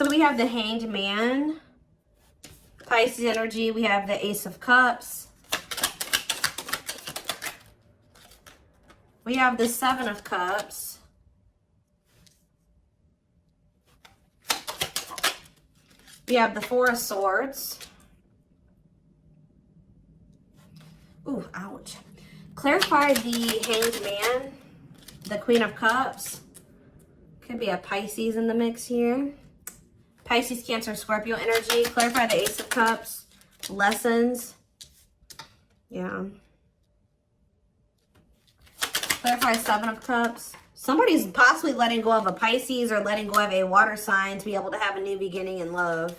So we have the Hanged Man, Pisces energy. We have the Ace of Cups. We have the Seven of Cups. We have the Four of Swords. Ooh, ouch. Clarify the Hanged Man, the Queen of Cups. Could be a Pisces in the mix here. Pisces, Cancer, Scorpio energy. Clarify the Ace of Cups. Lessons. Yeah. Clarify Seven of Cups. Somebody's possibly letting go of a Pisces or letting go of a water sign to be able to have a new beginning in love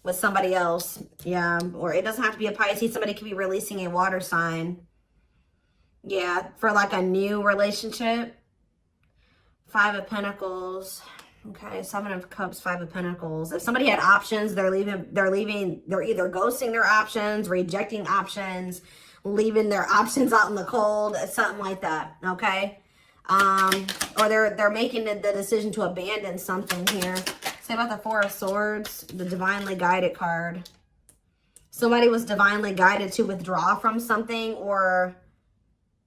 with somebody else. Yeah. Or it doesn't have to be a Pisces. Somebody could be releasing a water sign. Yeah. For like a new relationship. Five of Pentacles. Okay, Seven of Cups, Five of Pentacles. If somebody had options, they're either ghosting their options, rejecting options, leaving their options out in the cold, something like that, okay? Or they're making the decision to abandon something here. Say about the Four of Swords, the divinely guided card. Somebody was divinely guided to withdraw from something or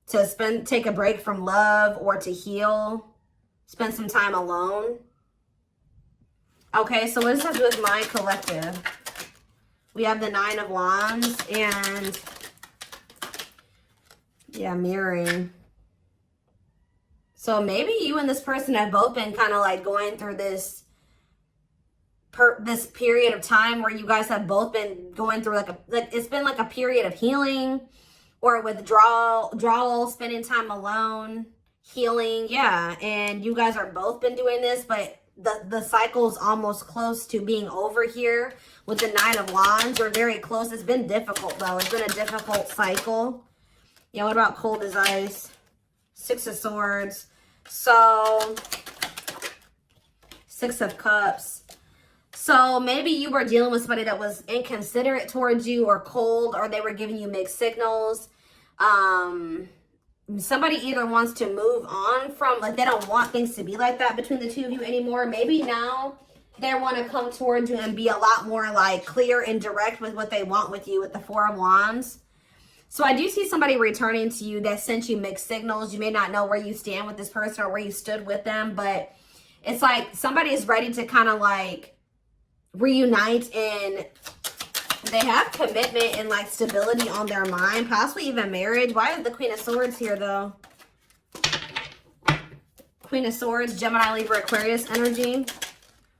to take a break from love or to heal, spend some time alone. Okay, so what does that do with my collective? We have the Nine of Wands and, yeah, mirroring. So maybe you and this person have both been kind of like going through this period of time where you guys have both been going through it's been like a period of healing or withdrawal, spending time alone, healing, yeah. And you guys are both been doing this, but the cycle's almost close to being over here with the Nine of Wands. We're very close. It's been difficult, though. It's been a difficult cycle. Yeah, what about cold as ice? Six of Swords. So, Six of Cups. So, maybe you were dealing with somebody that was inconsiderate towards you or cold, or they were giving you mixed signals. Somebody either wants to move on from, like, they don't want things to be like that between the two of you anymore. Maybe now they want to come towards you and be a lot more, like, clear and direct with what they want with you with the Four of Wands. So I do see somebody returning to you that sent you mixed signals. You may not know where you stand with this person or where you stood with them, but it's like somebody is ready to kind of, like, reunite, and they have commitment and like stability on their mind, possibly even marriage. Why is the Queen of Swords here though? Queen of Swords, Gemini, Libra, Aquarius energy.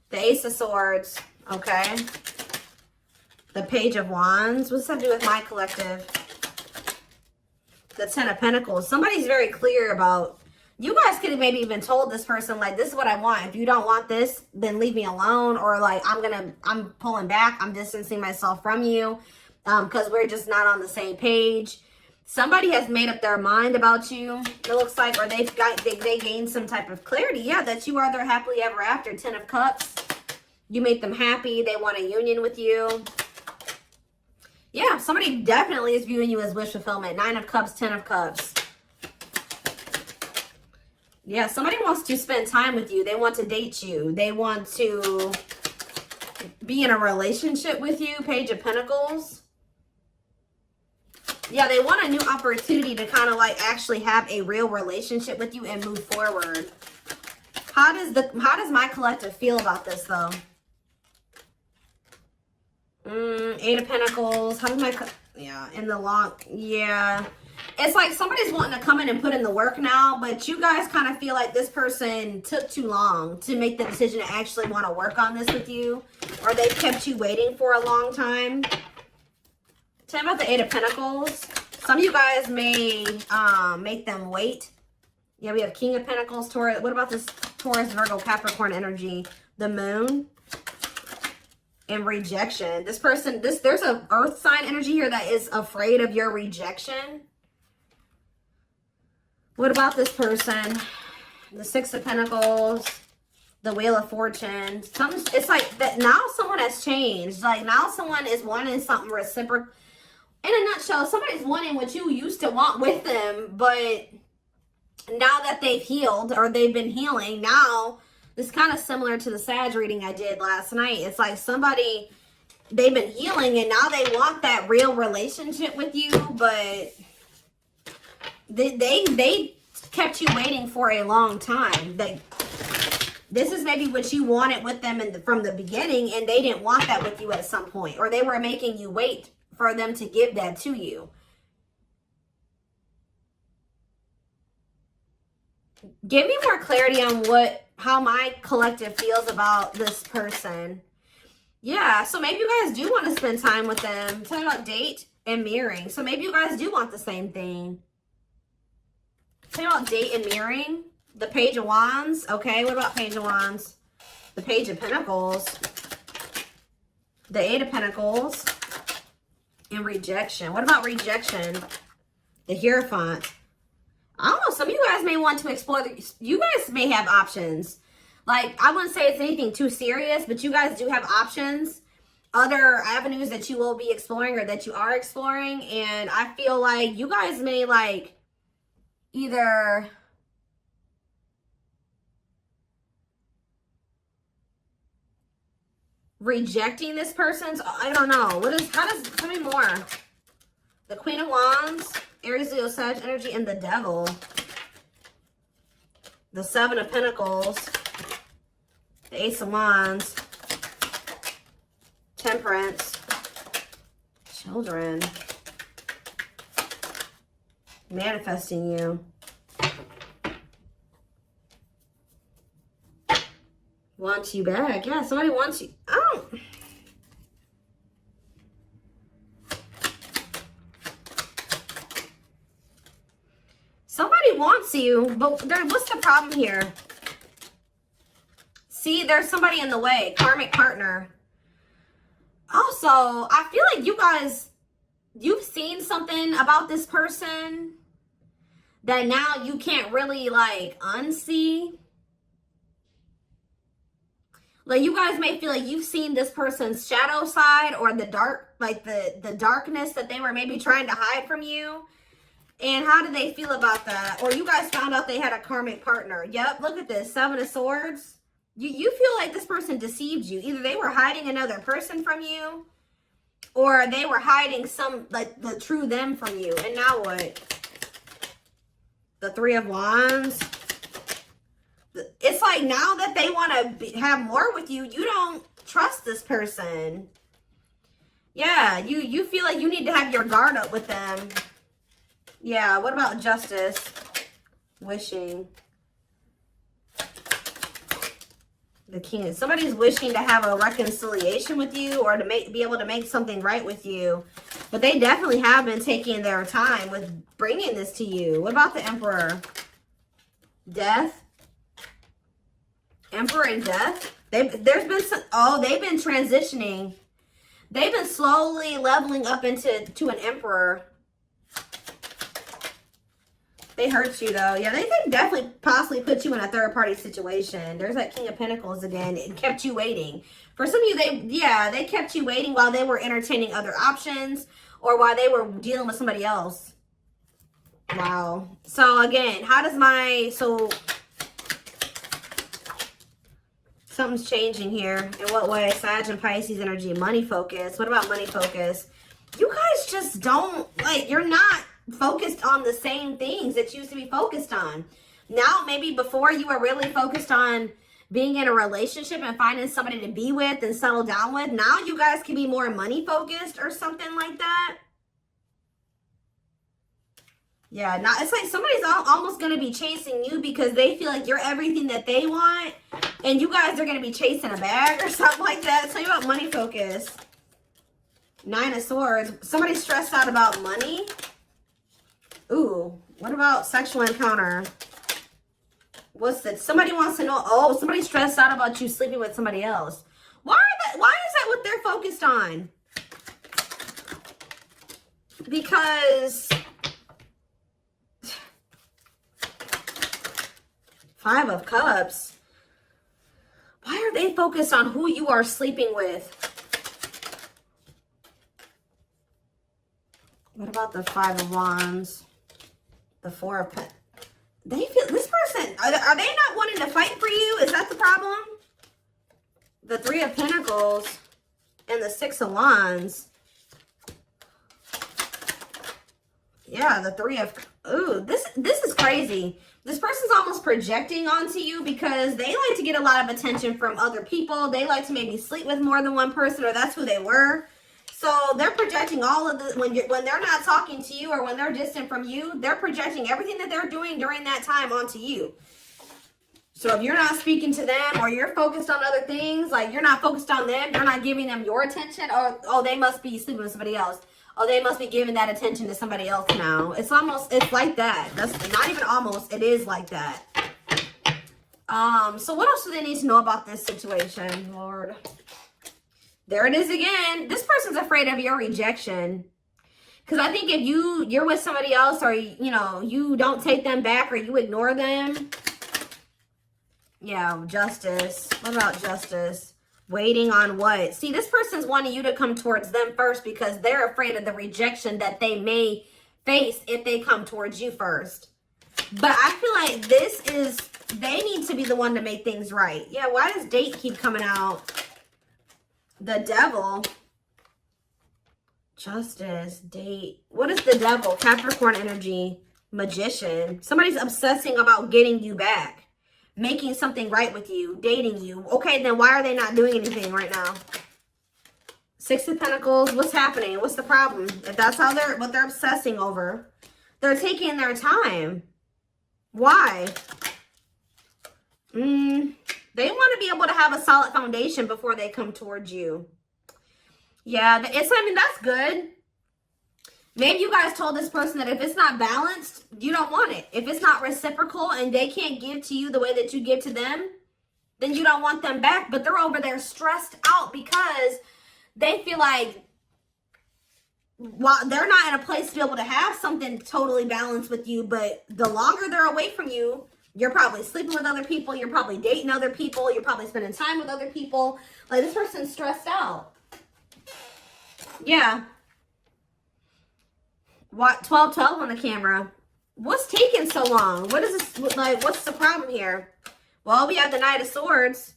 The Ace of Swords, okay. The Page of Wands. What's that do with my collective? The Ten of Pentacles. Somebody's very clear about, you guys could have maybe even told this person, like, this is what I want. If you don't want this, then leave me alone. Or like, I'm pulling back. I'm distancing myself from you because we're just not on the same page. Somebody has made up their mind about you, it looks like, or they gained some type of clarity. Yeah, that you are their happily ever after. Ten of Cups. You make them happy. They want a union with you. Yeah, somebody definitely is viewing you as wish fulfillment. Nine of Cups, Ten of Cups. Yeah, somebody wants to spend time with you. They want to date you. They want to be in a relationship with you. Page of Pentacles. Yeah, they want a new opportunity to kind of like actually have a real relationship with you and move forward. How does my collective feel about this though? Eight of Pentacles. How does in the long, yeah. It's like somebody's wanting to come in and put in the work now, but you guys kind of feel like this person took too long to make the decision to actually want to work on this with you, or they kept you waiting for a long time. Tell me about the Eight of Pentacles. Some of you guys may make them wait. Yeah, we have King of Pentacles, Taurus. What about this Taurus, Virgo, Capricorn energy? The Moon. And rejection. This person, there's an earth sign energy here that is afraid of your rejection. What about this person? The Six of Pentacles, the Wheel of Fortune. It's like that now someone has changed. Like now someone is wanting something reciprocal. In a nutshell, somebody's wanting what you used to want with them, but now that they've healed or they've been healing, now It's kind of similar to the Sag reading I did last night. It's like somebody, they've been healing and now they want that real relationship with you, but they kept you waiting for a long time. This is maybe what you wanted with them from the beginning, and they didn't want that with you at some point, or they were making you wait for them to give that to you. Give me more clarity on how my collective feels about this person. Yeah, so maybe you guys do want to spend time with them. Talking about date and mirroring. So maybe you guys do want the same thing. Talking about date and mirroring. The Page of Wands. Okay, what about Page of Wands? The Page of Pentacles. The Eight of Pentacles. And rejection. What about rejection? The Hierophant. I don't know. Some of you guys may want to explore. You guys may have options. Like, I wouldn't say it's anything too serious, but you guys do have options. Other avenues that you will be exploring or that you are exploring. And I feel like you guys may, like, either rejecting this person's, I don't know. Tell me more. The Queen of Wands, Aries, Leo, Sag energy, and the Devil. The Seven of Pentacles, the Ace of Wands, Temperance, Children, manifesting you. Wants you back. Yeah, somebody wants you. Oh. Somebody wants you, but what's the problem here? See, there's somebody in the way. Karmic partner. Also, I feel like you guys, you've seen something about this person that now you can't really, like, unsee. Like, you guys may feel like you've seen this person's shadow side or the dark, like the darkness that they were maybe trying to hide from you. And how did they feel about that? Or you guys found out they had a karmic partner. Yep, look at this. Seven of Swords. You feel like this person deceived you. Either they were hiding another person from you, or they were hiding like, the true them from you. And now what? The Three of Wands. It's like now that they want to have more with you, you don't trust this person. Yeah, you feel like you need to have your guard up with them. Yeah, what about Justice? Wishing. The King. Somebody's wishing to have a reconciliation with you or to be able to make something right with you. But they definitely have been taking their time with bringing this to you. What about the Emperor? Death. Emperor and Death. They've been transitioning. They've been slowly leveling up to an Emperor. They hurt you though. Yeah, they definitely possibly put you in a third party situation. There's that King of Pentacles again. It kept you waiting. For some of you, they kept you waiting while they were entertaining other options or while they were dealing with somebody else. Wow. So again, something's changing here. In what way? Sag and Pisces energy. Money focus. What about money focus? You guys just don't, like, you're not focused on the same things that you used to be focused on. Now, maybe before you were really focused on being in a relationship and finding somebody to be with and settle down with. Now you guys can be more money focused or something like that. Yeah, now it's like somebody's almost going to be chasing you because they feel like you're everything that they want. And you guys are going to be chasing a bag or something like that. Tell you about money focus. Nine of Swords. Somebody's stressed out about money. Ooh, what about sexual encounter? What's that? Somebody wants to know. Oh, somebody's stressed out about you sleeping with somebody else. Why is that what they're focused on? Because Five of Cups. Why are they focused on who you are sleeping with? What about the Five of Wands? The Four of They feel, this person, are they not wanting to fight for you? Is that the problem? The Three of Pentacles and the Six of Wands. Yeah, the Three of, ooh, this is crazy. This person's almost projecting onto you because they like to get a lot of attention from other people. They like to maybe sleep with more than one person, or that's who they were. So they're projecting all of the, when they're not talking to you or when they're distant from you, they're projecting everything that they're doing during that time onto you. So if you're not speaking to them or you're focused on other things, like you're not focused on them, you're not giving them your attention, or, oh, they must be sleeping with somebody else. Oh, they must be giving that attention to somebody else now. It's almost, it's like that. That's not even almost, it is like that. So what else do they need to know about this situation, Lord? There it is again. This person's afraid of your rejection. Because I think if you're with somebody else, or, you know, you don't take them back or you ignore them. Yeah, justice. What about justice? Waiting on what? See, this person's wanting you to come towards them first because they're afraid of the rejection that they may face if they come towards you first. But I feel like this is, they need to be the one to make things right. Yeah, why does date keep coming out? The Devil. Justice, date. What is the Devil? Capricorn energy. Magician. Somebody's obsessing about getting you back. Making something right with you, dating you. Okay, then why are they not doing anything right now? Six of Pentacles, what's happening? What's the problem? If that's how what they're obsessing over, they're taking their time. Why? They want to be able to have a solid foundation before they come towards you. Yeah, I mean, that's good. Maybe you guys told this person that if it's not balanced, you don't want it. If it's not reciprocal and they can't give to you the way that you give to them, then you don't want them back. But they're over there stressed out because they feel like, while they're not in a place to be able to have something totally balanced with you, but the longer they're away from you, you're probably sleeping with other people, you're probably dating other people, you're probably spending time with other people. Like, this person's stressed out. Yeah. What? 1212 on the camera. What's taking so long? What is this, like, what's the problem here? Well, we have the Knight of Swords.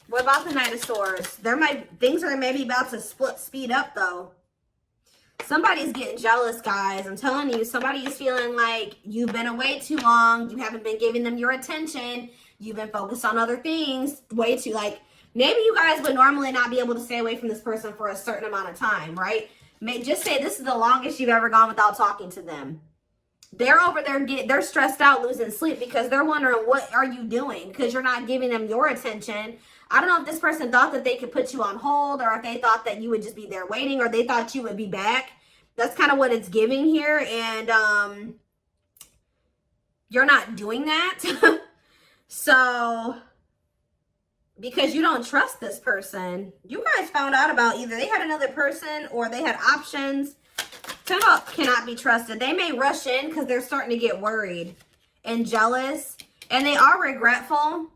What about the Knight of Swords? Things are maybe about to speed up, though. Somebody's getting jealous, guys. I'm telling you, somebody is feeling like you've been away too long. You haven't been giving them your attention. You've been focused on other things way too, like, maybe you guys would normally not be able to stay away from this person for a certain amount of time, right? Just say this is the longest you've ever gone without talking to them. They're over there, they're stressed out, losing sleep because they're wondering, what are you doing? Because you're not giving them your attention. I don't know if this person thought that they could put you on hold, or if they thought that you would just be there waiting, or they thought you would be back. That's kind of what it's giving here. And you're not doing that. So, because you don't trust this person. You guys found out about either they had another person or they had options. Cannot be trusted. They may rush in because they're starting to get worried and jealous. And they are regretful.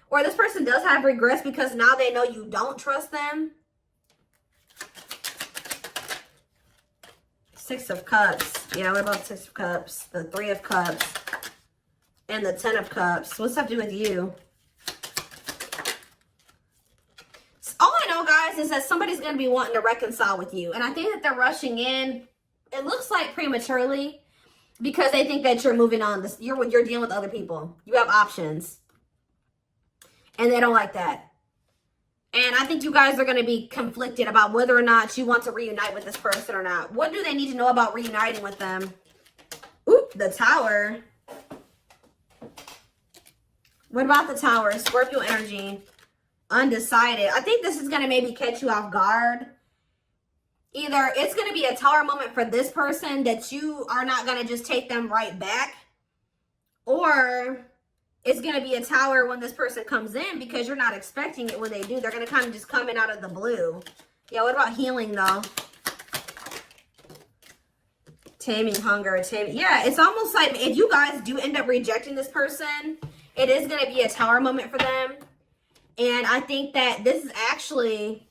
Or this person does have regrets because now they know you don't trust them. Six of Cups. Yeah, what about Six of Cups? The Three of Cups. And the Ten of Cups. What's that have to do with you? All I know, guys, is that somebody's going to be wanting to reconcile with you. And I think that they're rushing in, it looks like prematurely, because they think that you're moving on. You're dealing with other people. You have options. And they don't like that. And I think you guys are going to be conflicted about whether or not you want to reunite with this person or not. What do they need to know about reuniting with them? Oop, the Tower. What about the Tower? Scorpio energy. Undecided. I think this is going to maybe catch you off guard. Either it's going to be a Tower moment for this person that you are not going to just take them right back. Or it's going to be a Tower when this person comes in because you're not expecting it when they do. They're going to kind of just come in out of the blue. Yeah, what about healing though? Taming hunger. Yeah, it's almost like if you guys do end up rejecting this person, it is going to be a Tower moment for them. And I think that this is actually,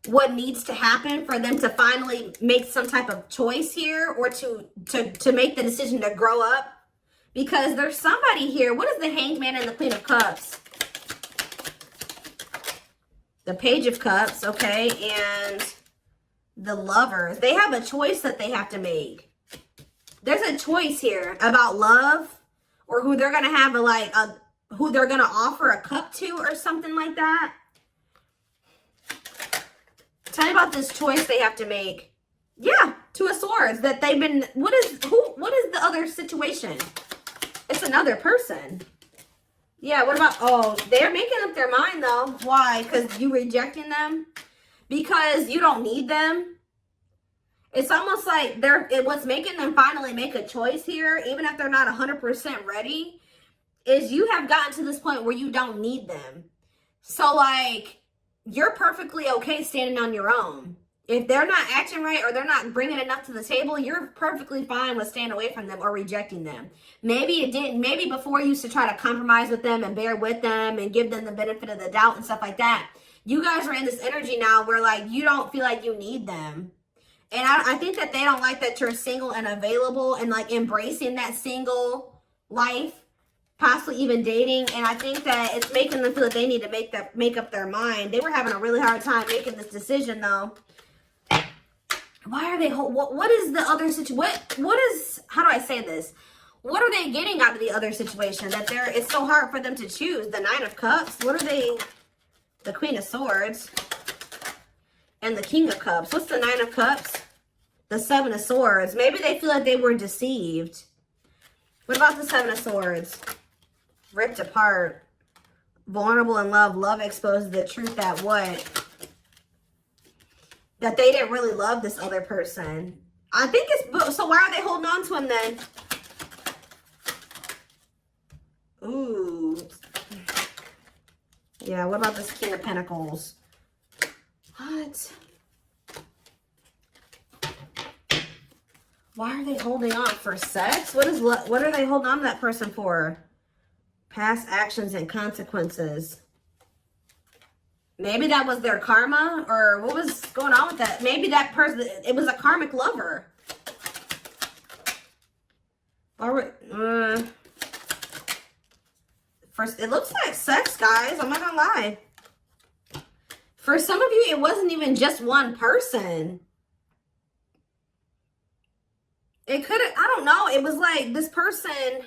what needs to happen for them to finally make some type of choice here, or to make the decision to grow up. Because there's somebody here. What is the Hanged Man and the Queen of Cups? The Page of Cups, okay, and the Lovers. They have a choice that they have to make. There's a choice here about love, or who they're gonna have who they're gonna offer a cup to, or something like that. Tell me about this choice they have to make. Yeah, Two of Swords. That they've been. What is the other situation? It's another person. Yeah. What about? Oh, they're making up their mind though. Why? Because you rejecting them? Because you don't need them. It's almost like what's making them finally make a choice here, even if they're not 100% ready, is you have gotten to this point where you don't need them. So like, you're perfectly okay standing on your own. If they're not acting right, or they're not bringing enough to the table, you're perfectly fine with staying away from them or rejecting them. Maybe before you used to try to compromise with them and bear with them and give them the benefit of the doubt and stuff like that. You guys are in this energy now where like you don't feel like you need them. And I think that they don't like that you're single and available and like embracing that single life, possibly even dating. And I think that it's making them feel that they need to make up their mind. They were having a really hard time making this decision though. Why are they, what is the other situation? What is, how do I say this? What are they getting out of the other situation that it's so hard for them to choose? The Nine of Cups. What are they? The Queen of Swords and the King of Cups. What's the Nine of Cups? The Seven of Swords. Maybe they feel like they were deceived. What about the Seven of Swords? Ripped apart. Vulnerable in love. Love exposes the truth that what? That they didn't really love this other person. I think it's, so why are they holding on to him then? Ooh. Yeah, what about this King of Pentacles? What? Why are they holding on? For sex? What are they holding on to that person for? Past actions and consequences. Maybe that was their karma, or what was going on with that? Maybe that person, it was a karmic lover. Or, first, it looks like sex, guys. I'm not gonna lie. For some of you, it wasn't even just one person. It could have, I don't know. It was like this person.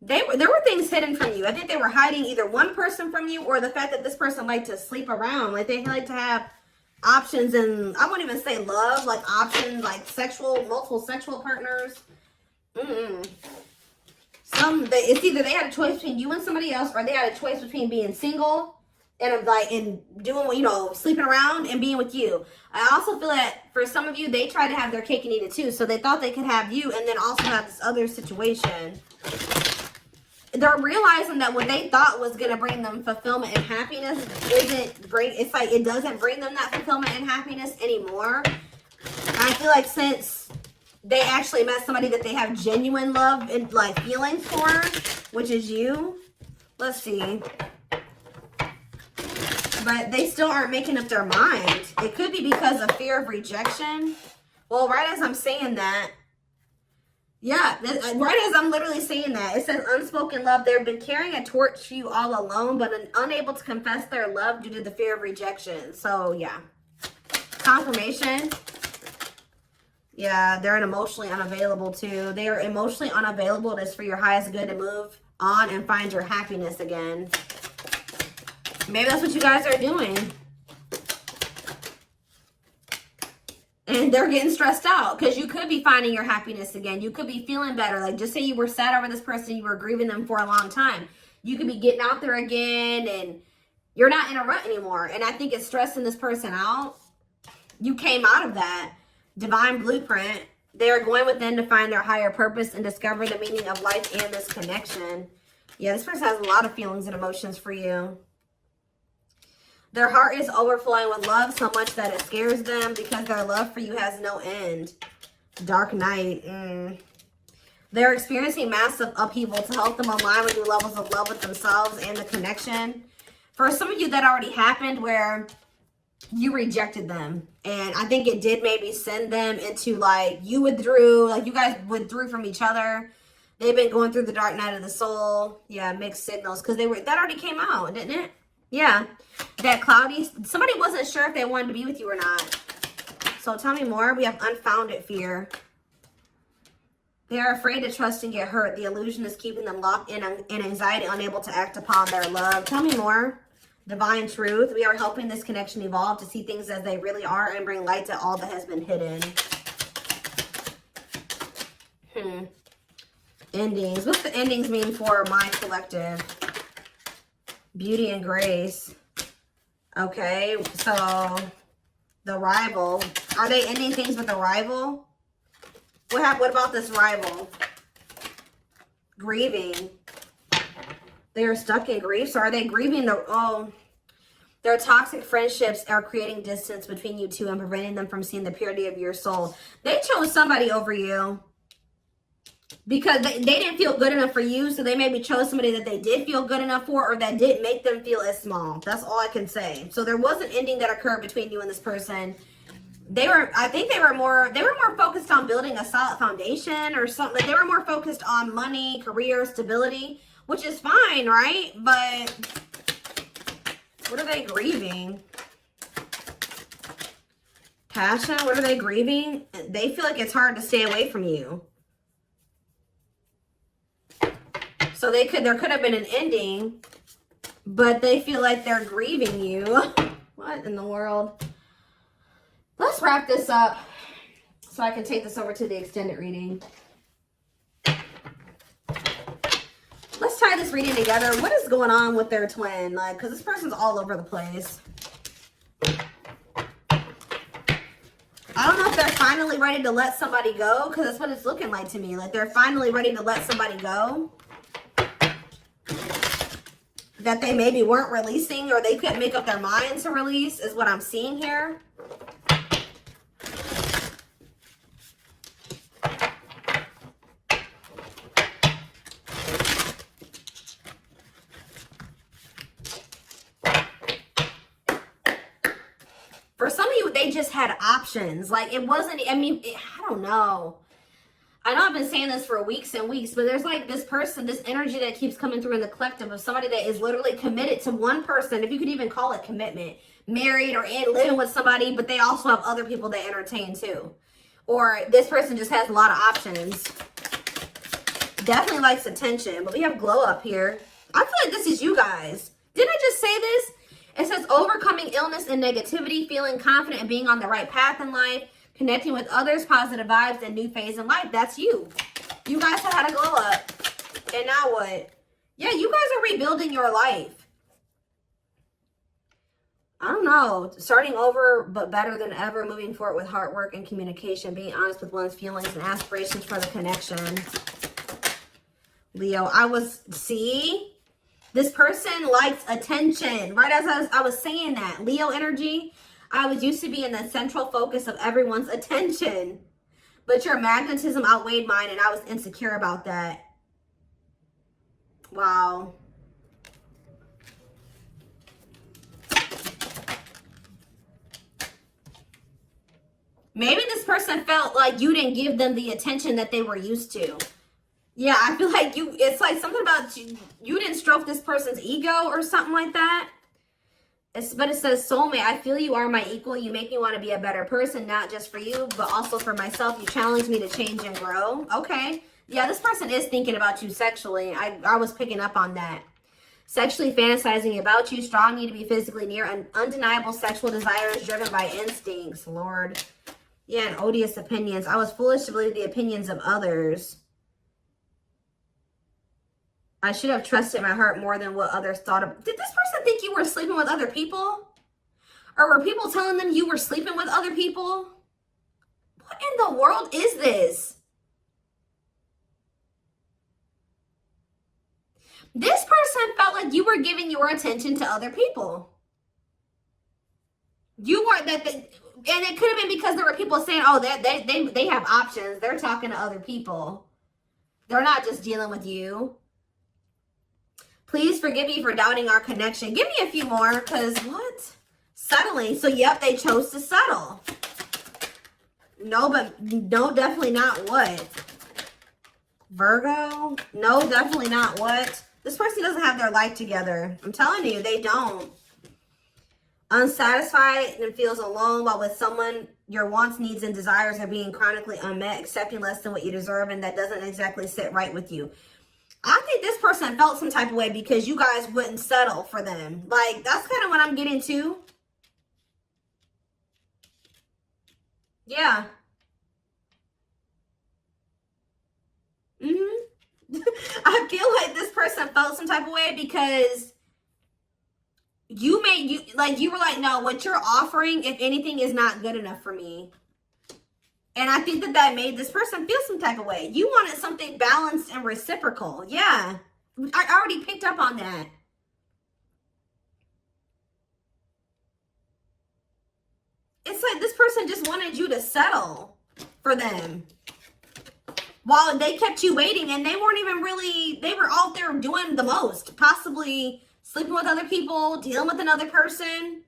There were things hidden from you. I think they were hiding either one person from you, or the fact that this person liked to sleep around. Like they like to have options, and I wouldn't even say love, like options, like multiple sexual partners. It's either they had a choice between you and somebody else, or they had a choice between being single and doing, sleeping around and being with you. I also feel that for some of you, they tried to have their cake and eat it too. So they thought they could have you and then also have this other situation. They're realizing that what they thought was going to bring them fulfillment and happiness it's like it doesn't bring them that fulfillment and happiness anymore. And I feel like since they actually met somebody that they have genuine love and like feelings for, which is you. Let's see. But they still aren't making up their mind. It could be because of fear of rejection. Well, right as I'm saying that, yeah, right as I'm literally saying that, it says unspoken love. They've been carrying a torch for you all alone, but unable to confess their love due to the fear of rejection. So, yeah. Confirmation. Yeah, they're emotionally unavailable too. They are emotionally unavailable. It is for your highest good to move on and find your happiness again. Maybe that's what you guys are doing. And they're getting stressed out because you could be finding your happiness again. You could be feeling better. Like just say you were sad over this person, you were grieving them for a long time. You could be getting out there again and you're not in a rut anymore. And I think it's stressing this person out. You came out of that divine blueprint. They are going within to find their higher purpose and discover the meaning of life and this connection. Yeah, this person has a lot of feelings and emotions for you. Their heart is overflowing with love so much that it scares them because their love for you has no end. Dark Knight. They're experiencing massive upheaval to help them align with new levels of love with themselves and the connection. For some of you, that already happened where you rejected them. And I think it did maybe send them into like, you withdrew, like you guys withdrew from each other. They've been going through the dark night of the soul. Yeah, mixed signals. Because that already came out, didn't it? Yeah. That cloudy, somebody wasn't sure if they wanted to be with you or not. So tell me more. We have unfounded fear. They are afraid to trust and get hurt. The illusion is keeping them locked in anxiety, unable to act upon their love. Tell me more. Divine truth. We are helping this connection evolve to see things as they really are and bring light to all that has been hidden. Endings. What's the endings mean for my collective? Beauty and grace. Okay, so the rival. Are they ending things with a rival? What about this rival? Grieving. They are stuck in grief. So are they grieving their toxic friendships are creating distance between you two and preventing them from seeing the purity of your soul. They chose somebody over you because they didn't feel good enough for you. So they maybe chose somebody that they did feel good enough for, or that didn't make them feel as small. That's all I can say. So there was an ending that occurred between you and this person. I think they were more focused on building a solid foundation or something. They were more focused on money, career, stability, which is fine, right? But what are they grieving? Passion, what are they grieving? They feel like it's hard to stay away from you. So there could have been an ending, but they feel like they're grieving you. What in the world? Let's wrap this up so I can take this over to the extended reading. Let's tie this reading together. What is going on with their twin? Like, because this person's all over the place. I don't know if they're finally ready to let somebody go, because that's what it's looking like to me. Like, they're finally ready to let somebody go that they maybe weren't releasing, or they couldn't make up their minds to release, is what I'm seeing here. For some of you, they just had options. Like, it wasn't, I don't know. I know I've been saying this for weeks and weeks, but there's like this person, this energy that keeps coming through in the collective of somebody that is literally committed to one person, if you could even call it commitment, married or living with somebody, but they also have other people they entertain too. Or this person just has a lot of options. Definitely likes attention, but we have glow up here. I feel like this is you guys. Didn't I just say this? It says overcoming illness and negativity, feeling confident and being on the right path in life, connecting with others, positive vibes, and new phase in life. That's you. You guys have had a glow up. And now what? Yeah, you guys are rebuilding your life. I don't know. Starting over, but better than ever. Moving forward with hard work and communication. Being honest with one's feelings and aspirations for the connection. Leo, see? This person likes attention. Right as I was saying that. Leo energy. I was used to be in the central focus of everyone's attention. But your magnetism outweighed mine, and I was insecure about that. Wow. Maybe this person felt like you didn't give them the attention that they were used to. Yeah, I feel like it's like something about you didn't stroke this person's ego or something like that. But it says, soulmate, I feel you are my equal. You make me want to be a better person, not just for you, but also for myself. You challenge me to change and grow. Okay. Yeah, this person is thinking about you sexually. I was picking up on that. Sexually fantasizing about you, strong need to be physically near, and undeniable sexual desires driven by instincts. Lord. Yeah, and odious opinions. I was foolish to believe the opinions of others. I should have trusted my heart more than what others thought of. Did this person think you were sleeping with other people? Or were people telling them you were sleeping with other people? What in the world is this? This person felt like you were giving your attention to other people. You weren't and it could have been because there were people saying, oh, they have options. They're talking to other people. They're not just dealing with you. Please forgive me for doubting our connection. Give me a few more, because what? Settling. So, yep, they chose to settle. No, but no, definitely not what? Virgo? No, definitely not what? This person doesn't have their life together. I'm telling you, they don't. Unsatisfied and feels alone while with someone your wants, needs, and desires are being chronically unmet, accepting less than what you deserve, and that doesn't exactly sit right with you. I think this person felt some type of way because you guys wouldn't settle for them. Like, that's kind of what I'm getting to. Yeah. I feel like this person felt some type of way because you were like, no, what you're offering, if anything, is not good enough for me. And I think that made this person feel some type of way. You wanted something balanced and reciprocal. Yeah. I already picked up on that. It's like this person just wanted you to settle for them. While they kept you waiting, and they weren't even really, they were out there doing the most. Possibly sleeping with other people, dealing with another person.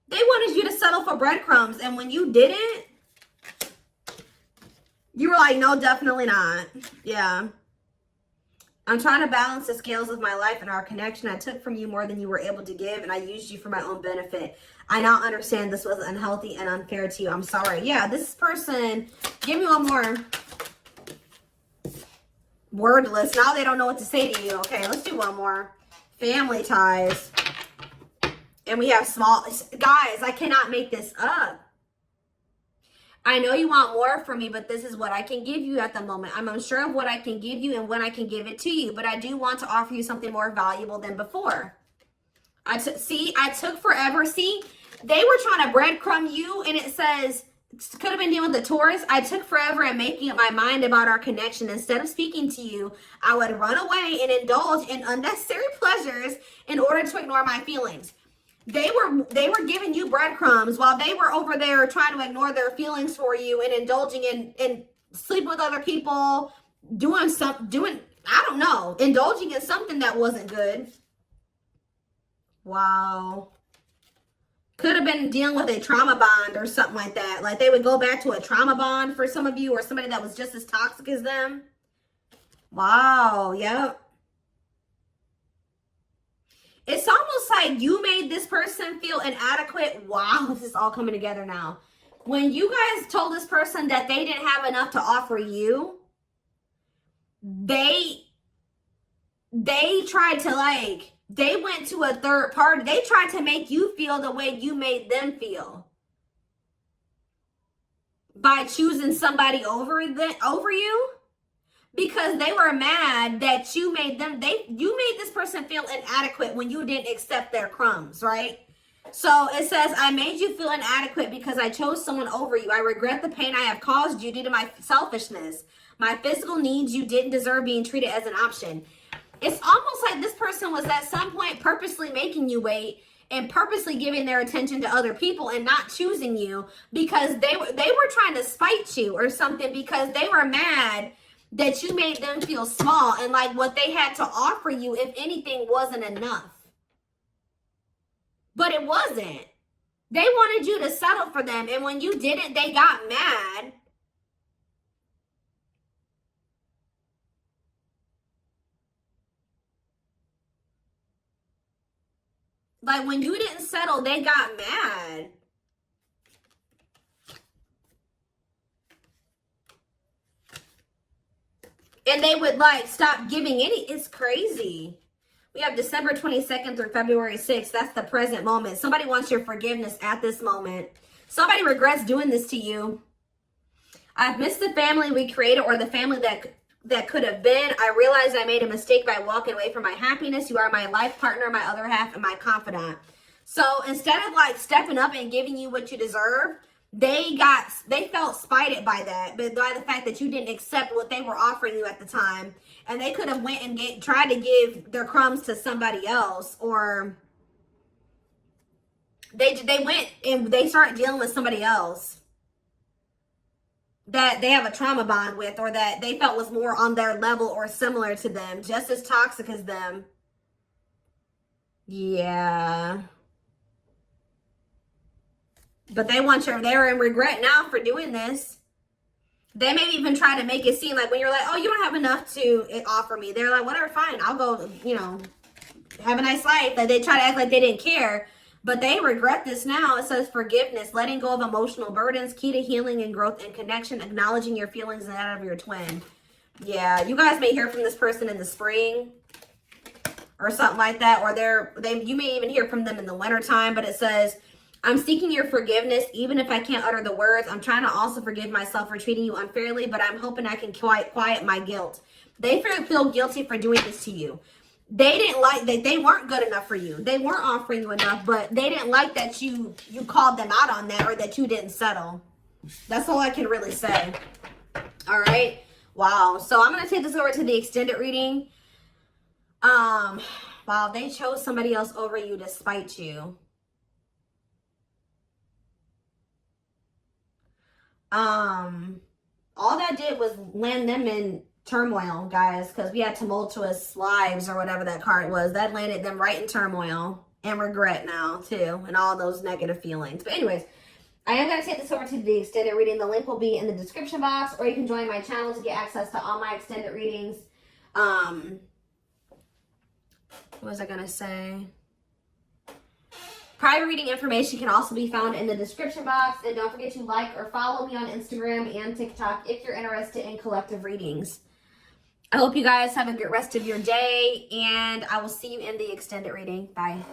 They wanted you to settle for breadcrumbs. And when you didn't, you were like, no, definitely not. Yeah. I'm trying to balance the scales of my life and our connection. I took from you more than you were able to give, and I used you for my own benefit. I now understand this was unhealthy and unfair to you. I'm sorry. Yeah, this person, give me one more. Wordless. Now they don't know what to say to you. Okay, let's do one more. Family ties. And we have small... Guys, I cannot make this up. I know you want more from me, but this is what I can give you at the moment. I'm unsure of what I can give you and when I can give it to you, but I do want to offer you something more valuable than before. I took forever. See, they were trying to breadcrumb you, and it says, could have been dealing with the Taurus. I took forever in making up my mind about our connection. Instead of speaking to you, I would run away and indulge in unnecessary pleasures in order to ignore my feelings. They were giving you breadcrumbs while they were over there trying to ignore their feelings for you and indulging in sleeping with other people, I don't know, indulging in something that wasn't good. Wow. Could have been dealing with a trauma bond or something like that. Like they would go back to a trauma bond for some of you, or somebody that was just as toxic as them. Wow. Yep. It's almost like you made this person feel inadequate. Wow, this is all coming together now. When you guys told this person that they didn't have enough to offer you, they tried to they went to a third party. They tried to make you feel the way you made them feel. By choosing somebody over you. Because they were mad that you made this person feel inadequate when you didn't accept their crumbs, right? So it says, I made you feel inadequate because I chose someone over you. I regret the pain I have caused you due to my selfishness. My physical needs, you didn't deserve being treated as an option. It's almost like this person was at some point purposely making you wait and purposely giving their attention to other people and not choosing you because they were trying to spite you or something, because they were mad that you made them feel small and like what they had to offer you, if anything, wasn't enough. But it wasn't. They wanted you to settle for them, and when you didn't, they got mad. Like when you didn't settle, they got mad. And they would stop giving any. It's crazy. We have December 22nd through February 6th. That's the present moment. Somebody wants your forgiveness at this moment. Somebody regrets doing this to you. I've missed the family we created, or the family that could have been. I realized I made a mistake by walking away from my happiness. You are my life partner, my other half, and my confidant. So instead of stepping up and giving you what you deserve, they felt spited by that, but by the fact that you didn't accept what they were offering you at the time, and they could have went and tried to give their crumbs to somebody else, or they went and they started dealing with somebody else. that they have a trauma bond with, or that they felt was more on their level or similar to them, just as toxic as them. Yeah. But they're in regret now for doing this. They may even try to make it seem like when you're like, oh, you don't have enough to offer me. They're like, whatever, fine. I'll go, you know, have a nice life. Like, they try to act like they didn't care. But they regret this now. It says forgiveness, letting go of emotional burdens, key to healing and growth and connection, acknowledging your feelings and that of your twin. Yeah, you guys may hear from this person in the spring or something like that. Or you may even hear from them in the wintertime. But it says, I'm seeking your forgiveness, even if I can't utter the words. I'm trying to also forgive myself for treating you unfairly, but I'm hoping I can quiet my guilt. They feel guilty for doing this to you. They didn't like that. They weren't good enough for you. They weren't offering you enough, but they didn't like that you called them out on that, or that you didn't settle. That's all I can really say. All right. Wow. So I'm going to take this over to the extended reading. Wow, they chose somebody else over you to spite you. All that did was land them in turmoil, guys, because we had tumultuous lives, or whatever that card was. That landed them right in turmoil and regret now too, and all those negative feelings. But anyways, I am going to take this over to the extended reading. The link will be in the description box, or you can join my channel to get access to all my extended readings. What was I going to say? Private reading information can also be found in the description box. And don't forget to like or follow me on Instagram and TikTok if you're interested in collective readings. I hope you guys have a good rest of your day, and I will see you in the extended reading. Bye.